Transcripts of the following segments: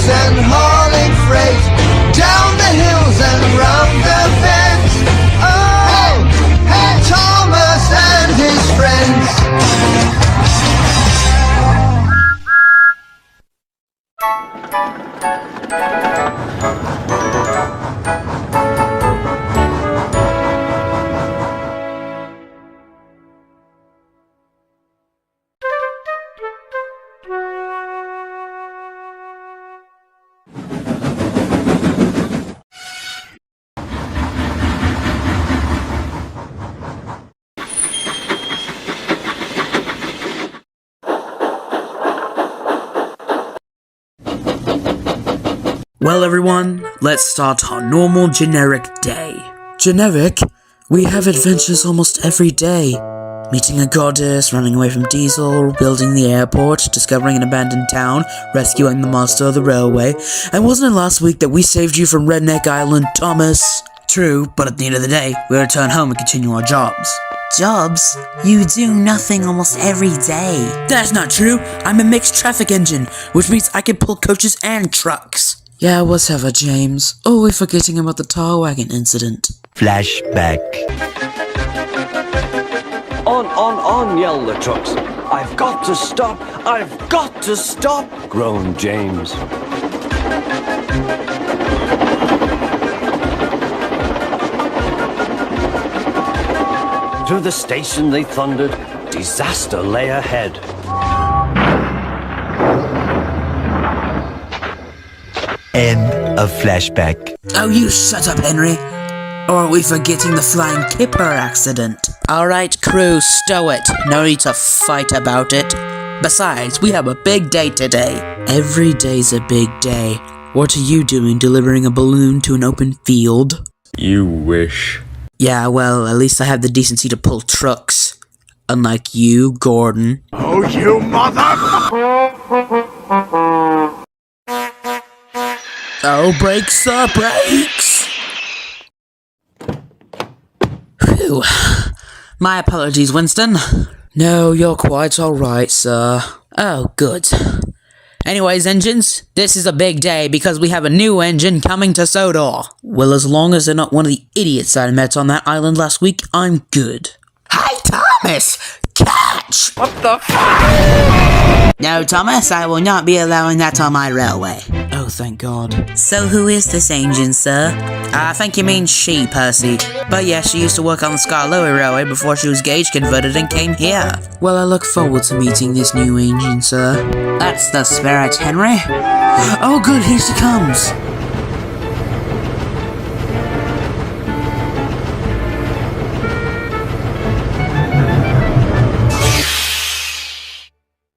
and hauling freight down the hills and round the bends. Oh, hey, Thomas and his friends. Well everyone, let's start our normal generic day. Generic? We have adventures almost every day. Meeting a goddess, running away from Diesel, building the airport, discovering an abandoned town, rescuing the monster of the railway, and wasn't it last week that we saved you from Redneck Island, Thomas? True, but at the end of the day, we return home and continue our jobs. Jobs? You do nothing almost every day. That's not true! I'm a mixed traffic engine, which means I can pull coaches and trucks. Yeah, whatever, James. Oh, we're forgetting about the tar wagon incident. Flashback. On, yell the trucks. I've got to stop, I've got to stop, groaned James. Through the station they thundered, disaster lay ahead. End of flashback. Oh, you shut up, Henry. Or are we forgetting the flying kipper accident? Alright, crew, stow it. No need to fight about it. Besides, we have a big day today. Every day's a big day. What are you doing, delivering a balloon to an open field? You wish. Yeah, well, at least I have the decency to pull trucks. Unlike you, Gordon. Oh, you mother... Oh, brakes up, brakes! Phew. My apologies, Winston. No, you're quite alright, sir. Oh, good. Anyways, engines, this is a big day because we have a new engine coming to Sodor. Well, as long as they're not one of the idiots I met on that island last week, I'm good. Hi, Thomas! Catch! What the fuck? No, Thomas, I will not be allowing that on my railway. Oh, thank God. So who is this engine, sir? I think you mean she, Percy. But yeah, she used to work on the Scarlowy Railway before she was gauge converted and came here. Well, I look forward to meeting this new engine, sir. That's the spirit, Henry. Oh, good, here she comes.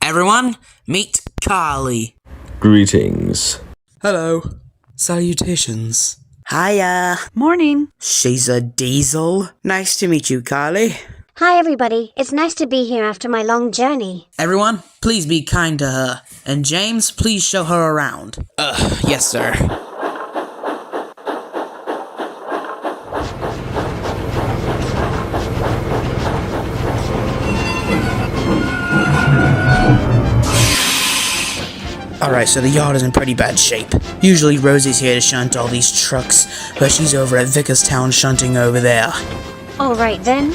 Everyone, meet Carly. Greetings. Hello. Salutations. Hiya. Morning. She's a diesel. Nice to meet you, Carly. Hi everybody, it's nice to be here after my long journey. Everyone, please be kind to her. And James, please show her around. Yes, sir. Alright, so the yard is in pretty bad shape. Usually Rosie's here to shunt all these trucks, but she's over at Vickerstown shunting over there. Alright then.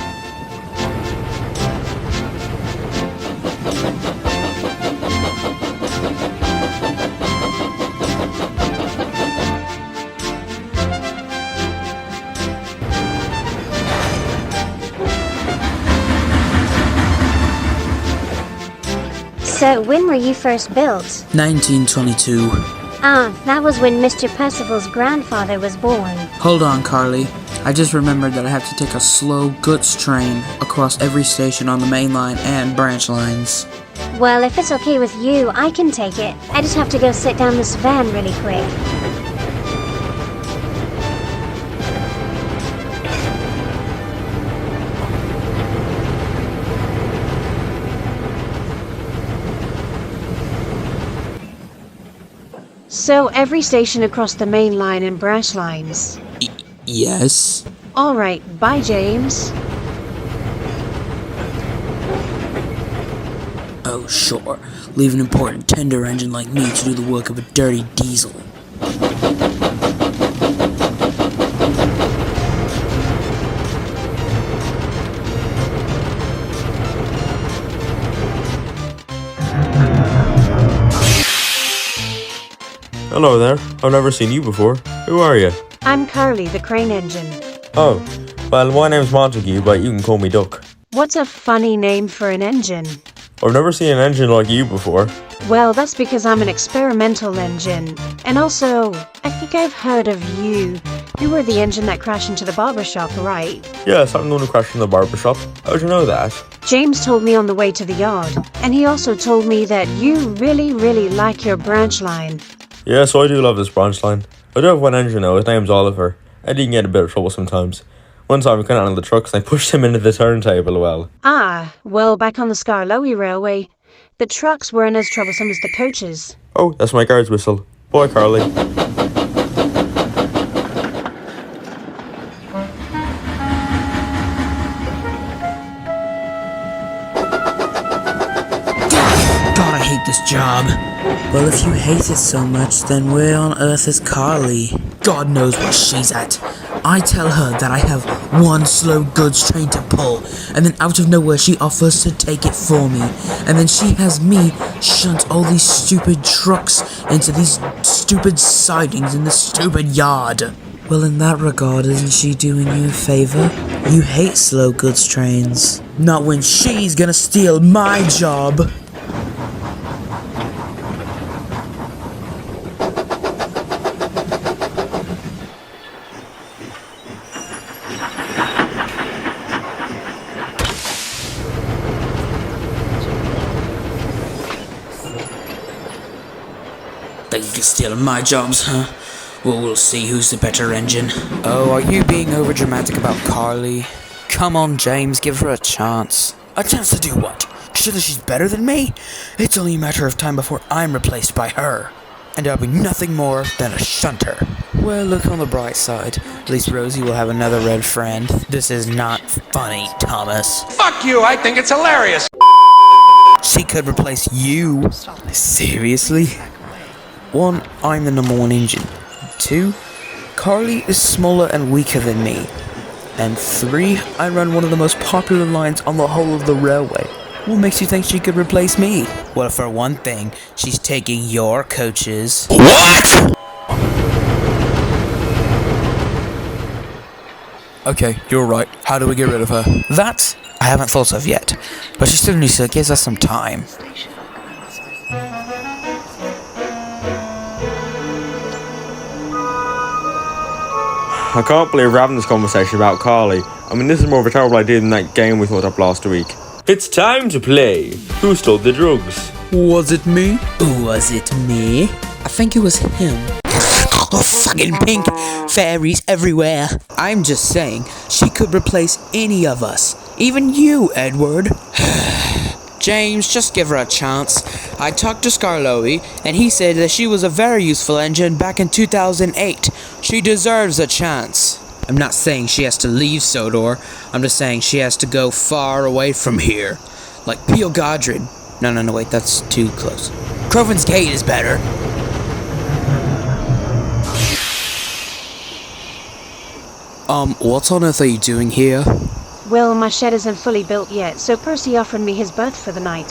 So, when were you first built? 1922. Ah, that was when Mr. Percival's grandfather was born. Hold on, Carly. I just remembered that I have to take a slow goods train across every station on the main line and branch lines. Well, if it's okay with you, I can take it. I just have to go sit down this van really quick. So every station across the main line and branch lines. Yes? Alright, bye James. Oh sure. Leave an important tender engine like me to do the work of a dirty diesel. Hello there. I've never seen you before. Who are you? I'm Carly, the crane engine. Oh, well, my name's Montague, but you can call me Duck. What's a funny name for an engine? I've never seen an engine like you before. Well, that's because I'm an experimental engine. And also, I think I've heard of you. You were the engine that crashed into the barber shop, right? Yes, I'm the one who crashed in the barber shop. How'd you know that? James told me on the way to the yard. And he also told me that you really, really like your branch line. Yes, I do love this branch line. I do have one engine though, his name's Oliver. Eddie can get a bit of trouble sometimes. One time we couldn't handle the trucks and I pushed him into the turntable well. Ah, well, back on the Skarloey Railway, the trucks weren't as troublesome as the coaches. Oh, that's my guard's whistle. Bye, Carly. God, I hate this job. Well, if you hate it so much, then where on earth is Carly? God knows where she's at. I tell her that I have one slow goods train to pull, and then out of nowhere she offers to take it for me. And then she has me shunt all these stupid trucks into these stupid sidings in the stupid yard. Well, in that regard, isn't she doing you a favor? You hate slow goods trains. Not when she's gonna steal my job. Think you can steal my jobs, huh? Well, we'll see who's the better engine. Oh, are you being overdramatic about Carly? Come on, James, give her a chance. A chance to do what? Surely she's better than me? It's only a matter of time before I'm replaced by her. And I'll be nothing more than a shunter. Well, look on the bright side. At least Rosie will have another red friend. This is not funny, Thomas. Fuck you, I think it's hilarious. She could replace you. Seriously? 1, I'm the number 1 engine. 2, Carly is smaller and weaker than me. And 3, I run one of the most popular lines on the whole of the railway. What makes you think she could replace me? Well, for one thing, she's taking your coaches. What?! Okay, you're right. How do we get rid of her? That, I haven't thought of yet. But she still needs to give us some time. I can't believe we're having this conversation about Carly. I mean, this is more of a terrible idea than that game we thought up last week. It's time to play. Who stole the drugs? Was it me? Was it me? I think it was him. Oh, fucking pink! Fairies everywhere. I'm just saying, she could replace any of us. Even you, Edward. James, just give her a chance. I talked to Skarloey, and he said that she was a very useful engine back in 2008. She deserves a chance. I'm not saying she has to leave Sodor. I'm just saying she has to go far away from here. Like Peel Godred. No, wait, that's too close. Crovan's Gate is better. What on earth are you doing here? Well, my shed isn't fully built yet, so Percy offered me his berth for the night.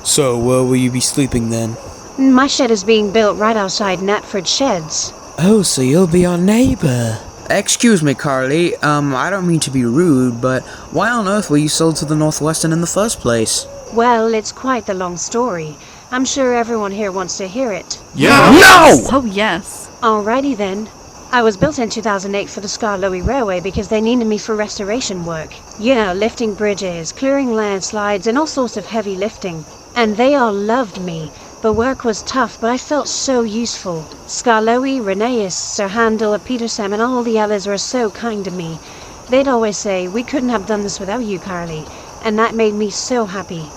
So, where will you be sleeping then? My shed is being built right outside Knapford's sheds. Oh, so you'll be our neighbor. Excuse me, Carly. I don't mean to be rude, but why on earth were you sold to the Northwestern in the first place? Well, it's quite the long story. I'm sure everyone here wants to hear it. Yeah. No! Oh, yes. Alrighty then. I was built in 2008 for the Skarloey Railway because they needed me for restoration work. You know, lifting bridges, clearing landslides, and all sorts of heavy lifting. And they all loved me. The work was tough, but I felt so useful. Skarloey, Reneus, Sir Handel, Petersam, and all the others were so kind to me. They'd always say, we couldn't have done this without you, Carly. And that made me so happy.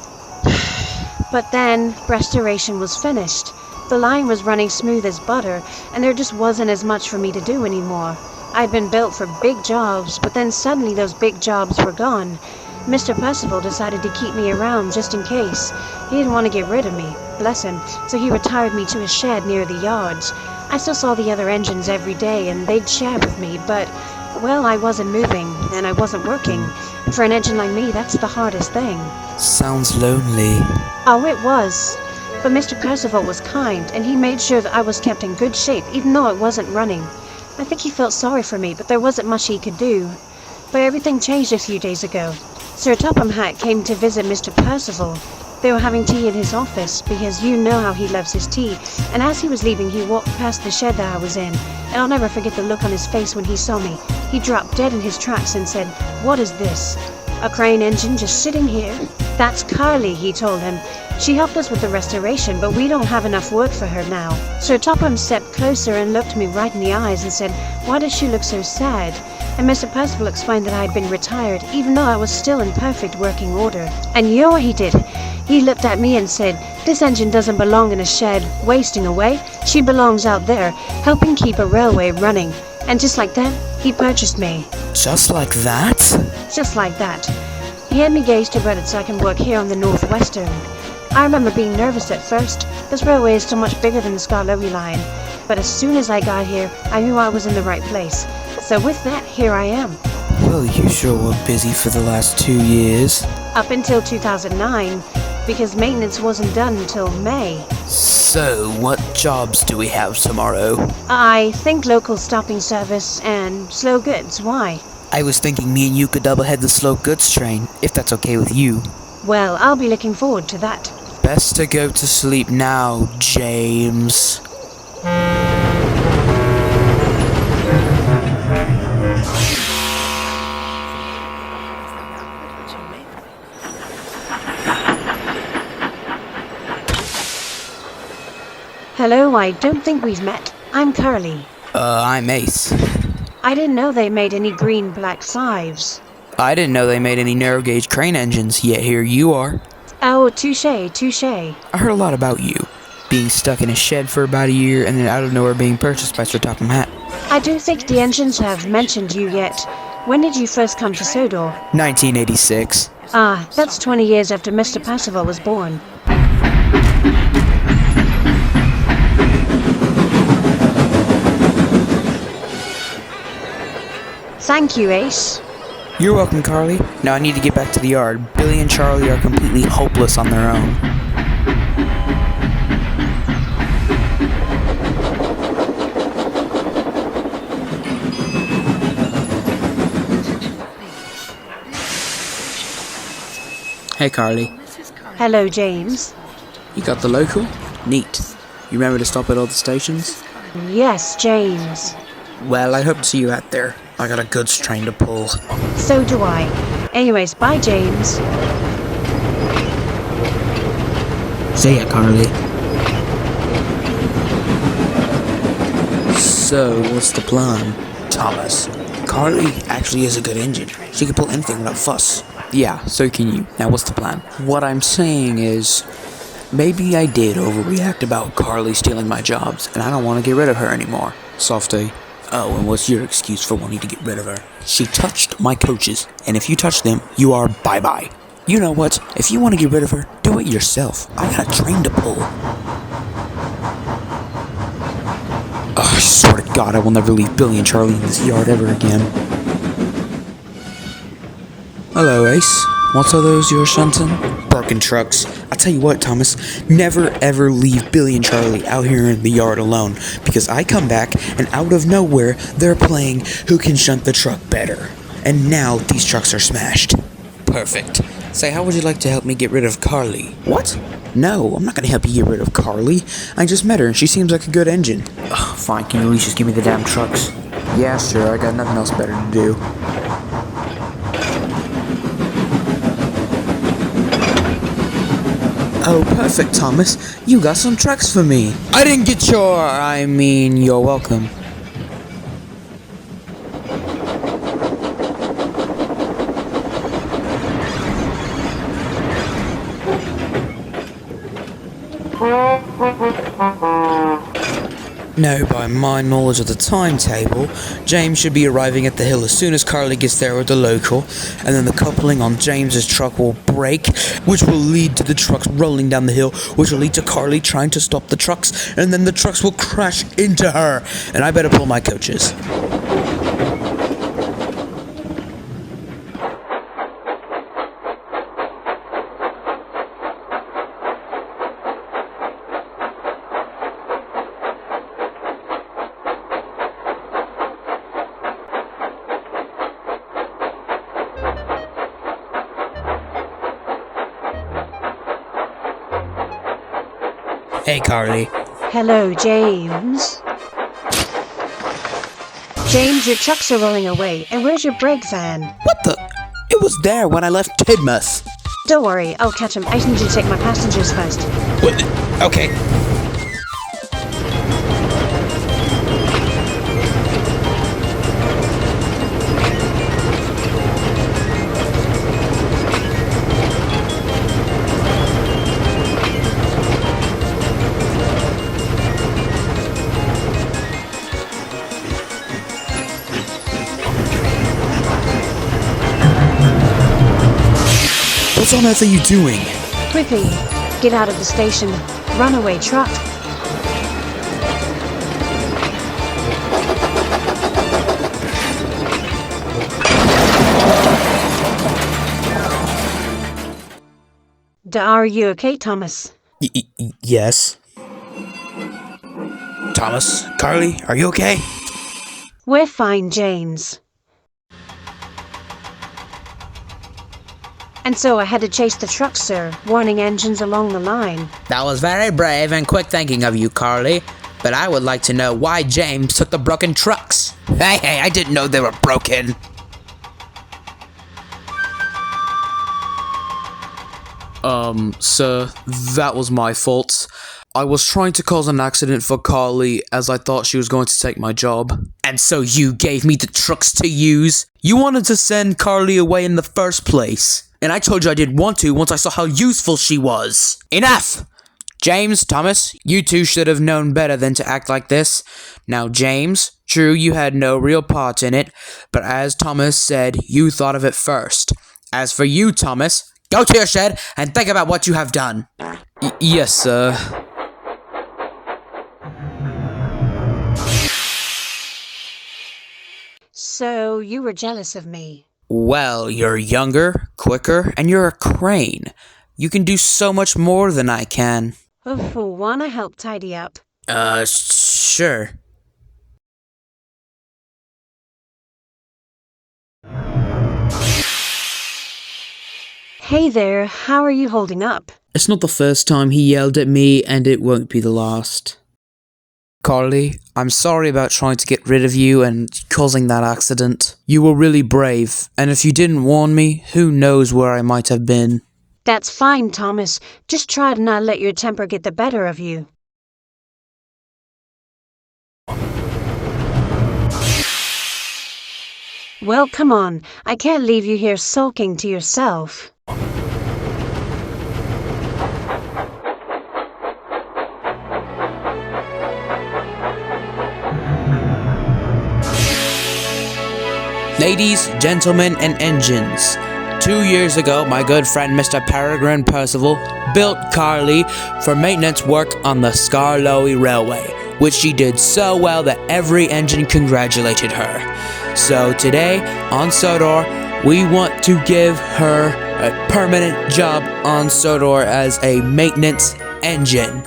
But then, restoration was finished. The line was running smooth as butter, and there just wasn't as much for me to do anymore. I'd been built for big jobs, but then suddenly those big jobs were gone. Mr. Percival decided to keep me around just in case. He didn't want to get rid of me, bless him, so he retired me to a shed near the yards. I still saw the other engines every day and they'd share with me, but, well, I wasn't moving and I wasn't working. For an engine like me, that's the hardest thing. Sounds lonely. Oh, it was. But Mr. Percival was kind, and he made sure that I was kept in good shape, even though it wasn't running. I think he felt sorry for me, but there wasn't much he could do. But everything changed a few days ago. Sir Topham Hatt came to visit Mr. Percival. They were having tea in his office, because you know how he loves his tea, and as he was leaving he walked past the shed that I was in, and I'll never forget the look on his face when he saw me. He dropped dead in his tracks and said, "What is this? A crane engine just sitting here?" "That's Carly," he told him. "She helped us with the restoration, but we don't have enough work for her now." Sir Topham stepped closer and looked me right in the eyes and said, "Why does she look so sad?" And Mr. Percival explained that I had been retired, even though I was still in perfect working order. And you know what he did? He looked at me and said, "This engine doesn't belong in a shed, wasting away. She belongs out there, helping keep a railway running." And just like that, he purchased me. Just like that? Just like that. He had me gauge to Reddit so I can work here on the Northwestern. I remember being nervous at first. This railway is so much bigger than the Scarlowy line. But as soon as I got here, I knew I was in the right place. So with that, here I am. Well, you sure were busy for the last 2 years. Up until 2009, because maintenance wasn't done until May. So, what jobs do we have tomorrow? I think local stopping service and slow goods. Why? I was thinking me and you could double head the slow goods train, if that's okay with you. Well, I'll be looking forward to that. Best to go to sleep now, James. Hello, I don't think we've met. I'm Curly. I'm Ace. I didn't know they made any green-black fives. I didn't know they made any narrow gauge crane engines, yet here you are. Oh, touche, touche. I heard a lot about you. Being stuck in a shed for about a year and then out of nowhere being purchased by Sir Topham Hatt. I don't think the engines have mentioned you yet. When did you first come to Sodor? 1986. Ah, that's 20 years after Mr. Percival was born. Thank you, Ace. You're welcome, Carly. Now I need to get back to the yard. Billy and Charlie are completely hopeless on their own. Hey, Carly. Hello, James. You got the local? Neat. You remember to stop at all the stations? Yes, James. Well, I hope to see you out there. I got a goods train to pull. So do I. Anyways, bye, James. See ya, Carly. So, what's the plan? Thomas, Carly actually is a good engine. She can pull anything without fuss. Yeah, so can you. Now, what's the plan? What I'm saying is, maybe I did overreact about Carly stealing my jobs, and I don't want to get rid of her anymore. Softy. Oh, and what's your excuse for wanting to get rid of her? She touched my coaches, and if you touch them, you are bye-bye. You know what? If you want to get rid of her, do it yourself. I got a train to pull. Oh, I swear to God, I will never leave Billy and Charlie in this yard ever again. Hello, Ace. What's all those you're shunting? Barking trucks. I tell you what, Thomas, never ever leave Billy and Charlie out here in the yard alone, because I come back and out of nowhere they're playing who can shunt the truck better. And now these trucks are smashed. Perfect. Say, how would you like to help me get rid of Carly? What? No, I'm not gonna help you get rid of Carly. I just met her and she seems like a good engine. Ugh, fine, can you at least just give me the damn trucks? Yeah, sure, I got nothing else better to do. Oh, perfect, Thomas. You got some trucks for me. I didn't get you're welcome. Now, by my knowledge of the timetable, James should be arriving at the hill as soon as Carly gets there with the local, and then the coupling on James's truck will break, which will lead to the trucks rolling down the hill, which will lead to Carly trying to stop the trucks, and then the trucks will crash into her, and I better pull my coaches. Hey, Carly. Hello, James. James, your trucks are rolling away, and where's your brake van? What the? It was there when I left Tidmouth. Don't worry, I'll catch him. I just need you to take my passengers first. What? Okay. What on earth are you doing? Quickly, get out of the station. Runaway truck. Are you okay, Thomas? Yes. Thomas, Carly, are you okay? We're fine, James. And so I had to chase the truck, sir, warning engines along the line. That was very brave and quick thinking of you, Carly. But I would like to know why James took the broken trucks. Hey, I didn't know they were broken. Sir, that was my fault. I was trying to cause an accident for Carly as I thought she was going to take my job. And so you gave me the trucks to use? You wanted to send Carly away in the first place. And I told you I didn't want to once I saw how useful she was. Enough! James, Thomas, you two should have known better than to act like this. Now, James, true, you had no real part in it, but as Thomas said, you thought of it first. As for you, Thomas, go to your shed and think about what you have done. Yes, sir. So, you were jealous of me. Well, you're younger, quicker, and you're a crane. You can do so much more than I can. Oh, wanna help tidy up? Sure. Hey there, how are you holding up? It's not the first time he yelled at me, and it won't be the last. Carly, I'm sorry about trying to get rid of you and causing that accident. You were really brave, and if you didn't warn me, who knows where I might have been. That's fine, Thomas. Just try to not let your temper get the better of you. Well, come on. I can't leave you here sulking to yourself. Ladies, gentlemen, and engines. 2 years ago, my good friend Mr. Peregrine Percival built Carly for maintenance work on the Skarloey Railway, which she did so well that every engine congratulated her. So today, on Sodor, we want to give her a permanent job on Sodor as a maintenance engine.